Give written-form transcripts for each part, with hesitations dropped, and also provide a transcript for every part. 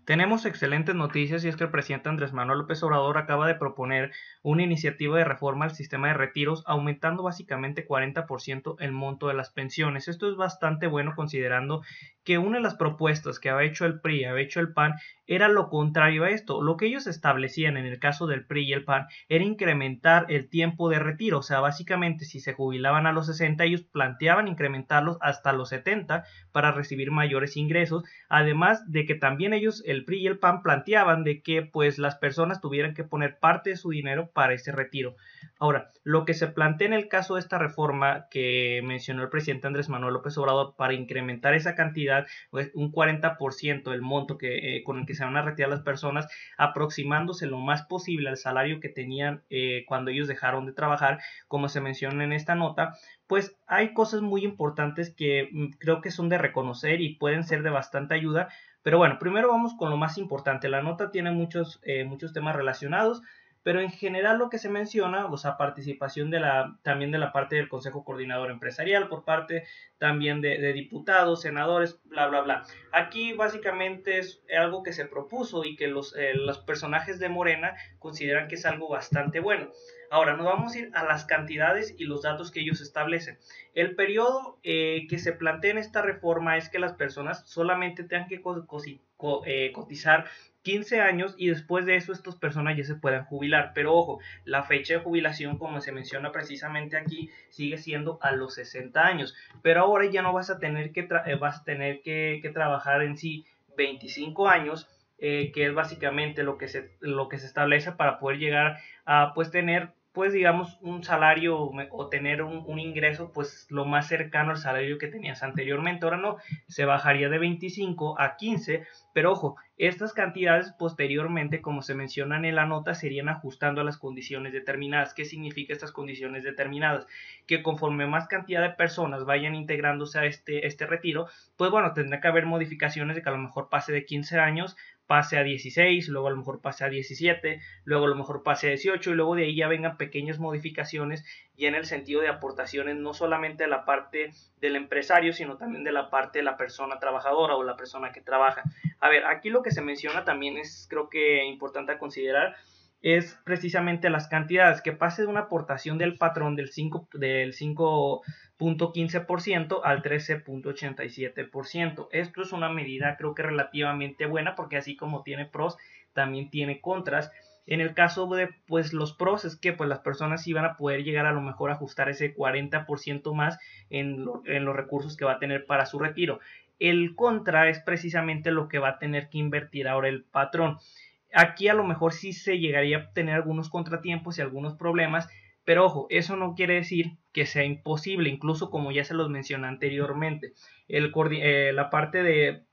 Tenemos excelentes noticias y es que el presidente Andrés Manuel López Obrador acaba de proponer una iniciativa de reforma al sistema de retiros, aumentando básicamente 40% el monto de las pensiones. Esto es bastante bueno considerando que una de las propuestas que había hecho el PRI, había hecho el PAN, era lo contrario a esto. Lo que ellos establecían en el caso del PRI y el PAN era incrementar el tiempo de retiro. O sea, básicamente si se jubilaban a los 60, ellos planteaban incrementarlos hasta los 70 para recibir mayores ingresos. Además de que también ellos, el PRI y el PAN, planteaban de que pues las personas tuvieran que poner parte de su dinero para ese retiro. Ahora, lo que se plantea en el caso de esta reforma que mencionó el presidente Andrés Manuel López Obrador para incrementar esa cantidad, pues, un 40% del monto con el que se van a retirar las personas, aproximándose lo más posible al salario que tenían cuando ellos dejaron de trabajar, como se menciona en esta nota, pues hay cosas muy importantes que creo que son de reconocer y pueden ser de bastante ayuda. Pero bueno, primero vamos con lo más importante. La nota tiene muchos temas relacionados, pero en general lo que se menciona, o sea, participación también de la parte del Consejo Coordinador Empresarial, por parte también de diputados, senadores, bla, bla, bla. Aquí básicamente es algo que se propuso y que los personajes de Morena consideran que es algo bastante bueno. Ahora, nos vamos a ir a las cantidades y los datos que ellos establecen. El periodo que se plantea en esta reforma es que las personas solamente tengan que cotizar 15 años y después de eso estas personas ya se puedan jubilar. Pero ojo, la fecha de jubilación, como se menciona precisamente aquí, sigue siendo a los 60 años. Pero ahora ya no vas a tener que trabajar en sí 25 años, que es básicamente lo que se establece para poder llegar a pues tener pues digamos un salario o tener un ingreso pues lo más cercano al salario que tenías anteriormente. Ahora no, se bajaría de 25 a 15, pero ojo, estas cantidades posteriormente, como se mencionan en la nota, serían ajustando a las condiciones determinadas. ¿Qué significa estas condiciones determinadas? Que conforme más cantidad de personas vayan integrándose a este retiro, pues bueno, tendrá que haber modificaciones de que a lo mejor pase de 15 años, pase a 16, luego a lo mejor pase a 17, luego a lo mejor pase a 18 y luego de ahí ya vengan pequeñas modificaciones y en el sentido de aportaciones no solamente de la parte del empresario, sino también de la parte de la persona trabajadora o la persona que trabaja. A ver, aquí lo que se menciona también es creo que importante a considerar es precisamente las cantidades, que pase de una aportación del patrón del 5.15% al 13.87%. Esto es una medida creo que relativamente buena porque así como tiene pros, también tiene contras. En el caso de pues los pros es que pues las personas iban a poder llegar a lo mejor a ajustar ese 40% más en los recursos que va a tener para su retiro. El contra es precisamente lo que va a tener que invertir ahora el patrón. Aquí a lo mejor sí se llegaría a tener algunos contratiempos y algunos problemas, pero ojo, eso no quiere decir que sea imposible, incluso como ya se los mencioné anteriormente. La parte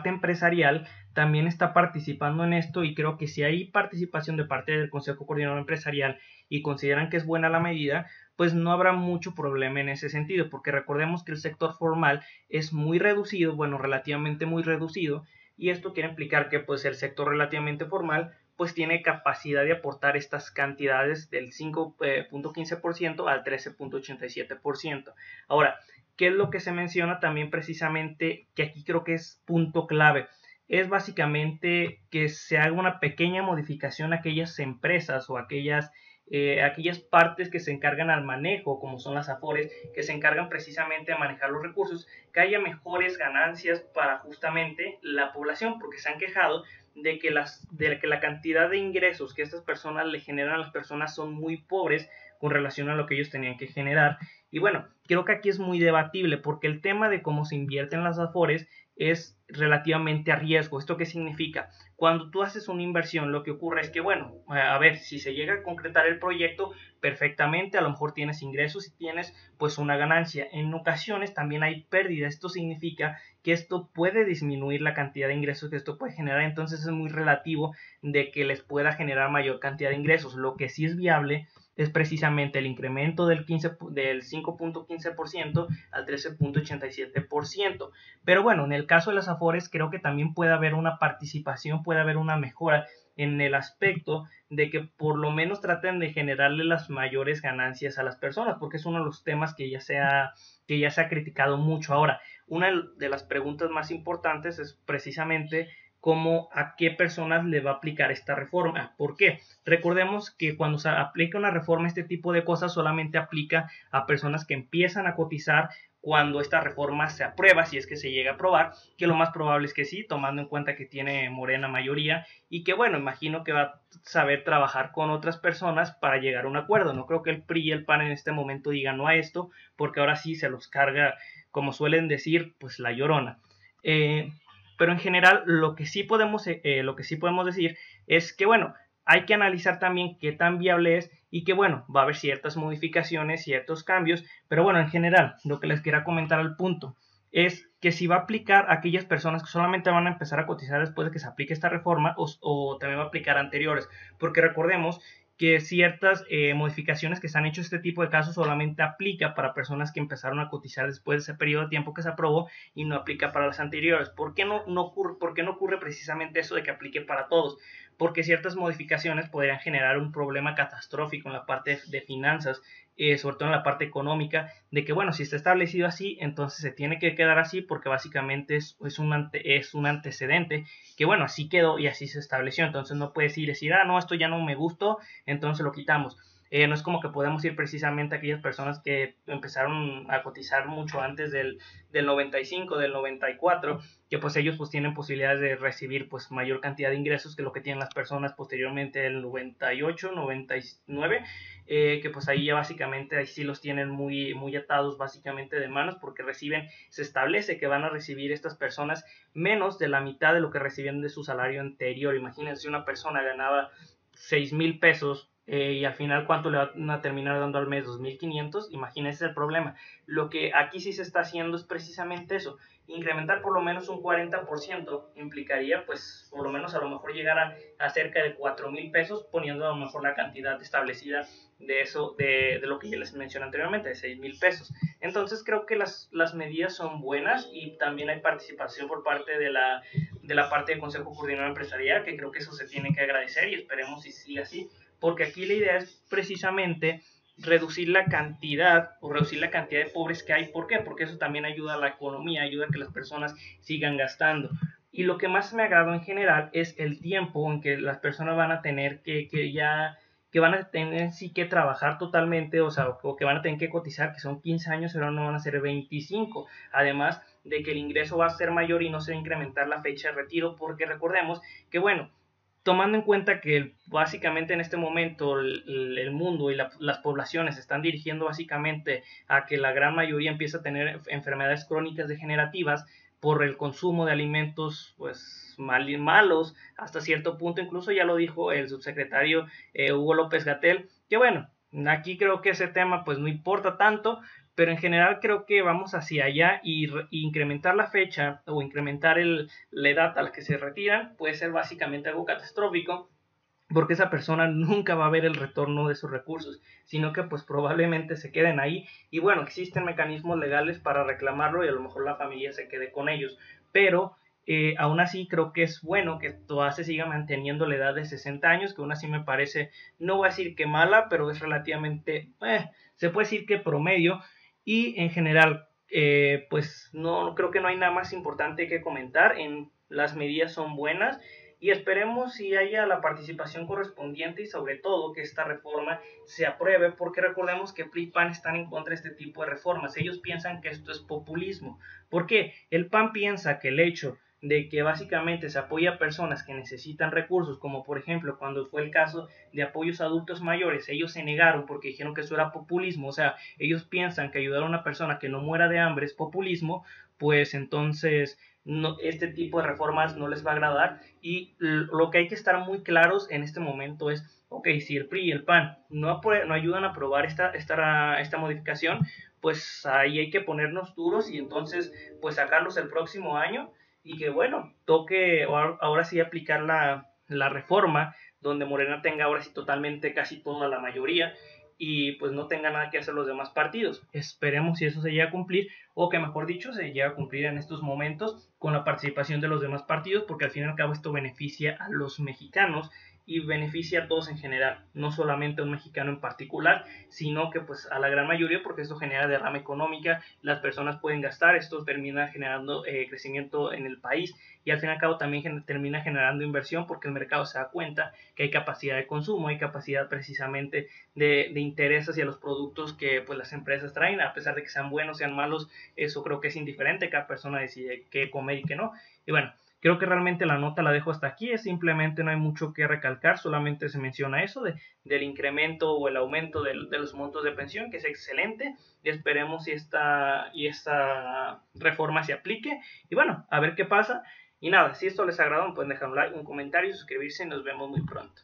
empresarial también está participando en esto y creo que si hay participación de parte del Consejo Coordinador Empresarial y consideran que es buena la medida, pues no habrá mucho problema en ese sentido, porque recordemos que el sector formal es muy reducido, bueno, relativamente muy reducido, y esto quiere implicar que pues el sector relativamente formal pues tiene capacidad de aportar estas cantidades del 5.15% al 13.87%. Ahora, ¿qué es lo que se menciona también precisamente? Que aquí creo que es punto clave. Es básicamente que se haga una pequeña modificación a aquellas empresas o aquellas partes que se encargan al manejo, como son las AFORES, que se encargan precisamente de manejar los recursos, que haya mejores ganancias para justamente la población, porque se han quejado de que la cantidad de ingresos que estas personas le generan a las personas son muy pobres con relación a lo que ellos tenían que generar. Y bueno, creo que aquí es muy debatible porque el tema de cómo se invierten las AFORES es relativamente a riesgo. ¿Esto qué significa? Cuando tú haces una inversión, lo que ocurre es que, bueno, a ver, si se llega a concretar el proyecto, perfectamente, a lo mejor tienes ingresos y tienes pues una ganancia. En ocasiones también hay pérdidas. Esto significa que esto puede disminuir la cantidad de ingresos que esto puede generar, entonces es muy relativo de que les pueda generar mayor cantidad de ingresos. Lo que sí es viable es precisamente el incremento del 5.15% al 13.87%. Pero bueno, en el caso de las AFORES creo que también puede haber una participación, puede haber una mejora en el aspecto de que por lo menos traten de generarle las mayores ganancias a las personas, porque es uno de los temas que ya se ha criticado mucho. Ahora, una de las preguntas más importantes es precisamente como a qué personas le va a aplicar esta reforma. ¿Por qué? Recordemos que cuando se aplica una reforma, este tipo de cosas solamente aplica a personas que empiezan a cotizar cuando esta reforma se aprueba, si es que se llega a aprobar, que lo más probable es que sí, tomando en cuenta que tiene Morena mayoría y que bueno, imagino que va a saber trabajar con otras personas para llegar a un acuerdo. No creo que el PRI y el PAN en este momento digan no a esto, porque ahora sí se los carga, como suelen decir, pues la llorona. Pero en general lo que sí podemos decir es que bueno, hay que analizar también qué tan viable es y que bueno, va a haber ciertas modificaciones, ciertos cambios, pero bueno, en general lo que les quería comentar al punto es que si va a aplicar a aquellas personas que solamente van a empezar a cotizar después de que se aplique esta reforma o también va a aplicar anteriores, porque recordemos que ciertas modificaciones que se han hecho en este tipo de casos solamente aplica para personas que empezaron a cotizar después de ese periodo de tiempo que se aprobó y no aplica para las anteriores. ¿Por qué no ocurre precisamente eso de que aplique para todos? Porque ciertas modificaciones podrían generar un problema catastrófico en la parte de finanzas, sobre todo en la parte económica, de que bueno, si está establecido así, entonces se tiene que quedar así porque básicamente es un antecedente que bueno, así quedó y así se estableció, entonces no puedes ir y decir, no, esto ya no me gustó, entonces lo quitamos. No es como que podemos ir precisamente a aquellas personas que empezaron a cotizar mucho antes del 95, del 94, que pues ellos pues tienen posibilidades de recibir pues mayor cantidad de ingresos que lo que tienen las personas posteriormente del 98, 99, que pues ahí ya básicamente ahí sí los tienen muy atados básicamente de manos porque se establece que van a recibir estas personas menos de la mitad de lo que recibían de su salario anterior. Imagínense, una persona ganaba 6,000 pesos y al final cuánto le van a terminar dando al mes, 2,500. Imagínense el problema. Lo que aquí sí se está haciendo es precisamente eso, incrementar por lo menos un 40% implicaría pues por lo menos a lo mejor llegar a cerca de 4,000 pesos, poniendo a lo mejor la cantidad establecida de eso, de lo que ya les mencioné anteriormente, de 6,000 pesos. Entonces creo que las medidas son buenas y también hay participación por parte de la parte del Consejo Coordinador Empresarial, que creo que eso se tiene que agradecer y esperemos si siga así, porque aquí la idea es precisamente reducir la cantidad de pobres que hay. ¿Por qué? Porque eso también ayuda a la economía, ayuda a que las personas sigan gastando. Y lo que más me agradó en general es el tiempo en que las personas van a tener que van a tener sí que trabajar totalmente, o sea, o que van a tener que cotizar, que son 15 años, pero no van a ser 25. Además de que el ingreso va a ser mayor y no se va a incrementar la fecha de retiro, porque recordemos que, bueno, tomando en cuenta que básicamente en este momento el mundo y las poblaciones se están dirigiendo básicamente a que la gran mayoría empieza a tener enfermedades crónicas degenerativas por el consumo de alimentos pues malos hasta cierto punto, incluso ya lo dijo el subsecretario Hugo López-Gatell, que bueno, aquí creo que ese tema pues no importa tanto, pero en general creo que vamos hacia allá y incrementar la fecha o incrementar la edad a la que se retiran puede ser básicamente algo catastrófico, porque esa persona nunca va a ver el retorno de sus recursos, sino que pues probablemente se queden ahí y bueno, existen mecanismos legales para reclamarlo y a lo mejor la familia se quede con ellos, pero aún así creo que es bueno que todavía se siga manteniendo la edad de 60 años, que aún así me parece, no voy a decir que mala, pero es relativamente, se puede decir que promedio, y en general pues no creo que no hay nada más importante que comentar. Las medidas son buenas y esperemos si haya la participación correspondiente y sobre todo que esta reforma se apruebe, porque recordemos que PRI y PAN están en contra de este tipo de reformas. Ellos piensan que esto es populismo. ¿Por qué? El PAN piensa que el hecho de que básicamente se apoya a personas que necesitan recursos, como por ejemplo cuando fue el caso de apoyos a adultos mayores, ellos se negaron porque dijeron que eso era populismo, o sea, ellos piensan que ayudar a una persona que no muera de hambre es populismo, pues entonces no, este tipo de reformas no les va a agradar y lo que hay que estar muy claros en este momento es, ok, si el PRI y el PAN no ayudan a aprobar esta modificación, pues ahí hay que ponernos duros y entonces pues sacarlos el próximo año y que bueno, toque ahora sí aplicar la reforma donde Morena tenga ahora sí totalmente casi toda la mayoría y pues no tenga nada que hacer los demás partidos. Esperemos si eso se llega a cumplir o que mejor dicho se llega a cumplir en estos momentos con la participación de los demás partidos, porque al fin y al cabo esto beneficia a los mexicanos y beneficia a todos en general, no solamente a un mexicano en particular, sino que pues a la gran mayoría, porque esto genera derrama económica, las personas pueden gastar, esto termina generando crecimiento en el país y al fin y al cabo también termina generando inversión, porque el mercado se da cuenta que hay capacidad de consumo, hay capacidad precisamente de interés hacia los productos que pues las empresas traen, a pesar de que sean buenos, sean malos, eso creo que es indiferente, cada persona decide qué comer y qué no. Y bueno, creo que realmente la nota la dejo hasta aquí, es simplemente no hay mucho que recalcar, solamente se menciona eso del incremento o el aumento de los montos de pensión, que es excelente, y esperemos si esta reforma se aplique, y bueno, a ver qué pasa, y nada, si esto les agradó, pueden dejar un like, un comentario, suscribirse, y nos vemos muy pronto.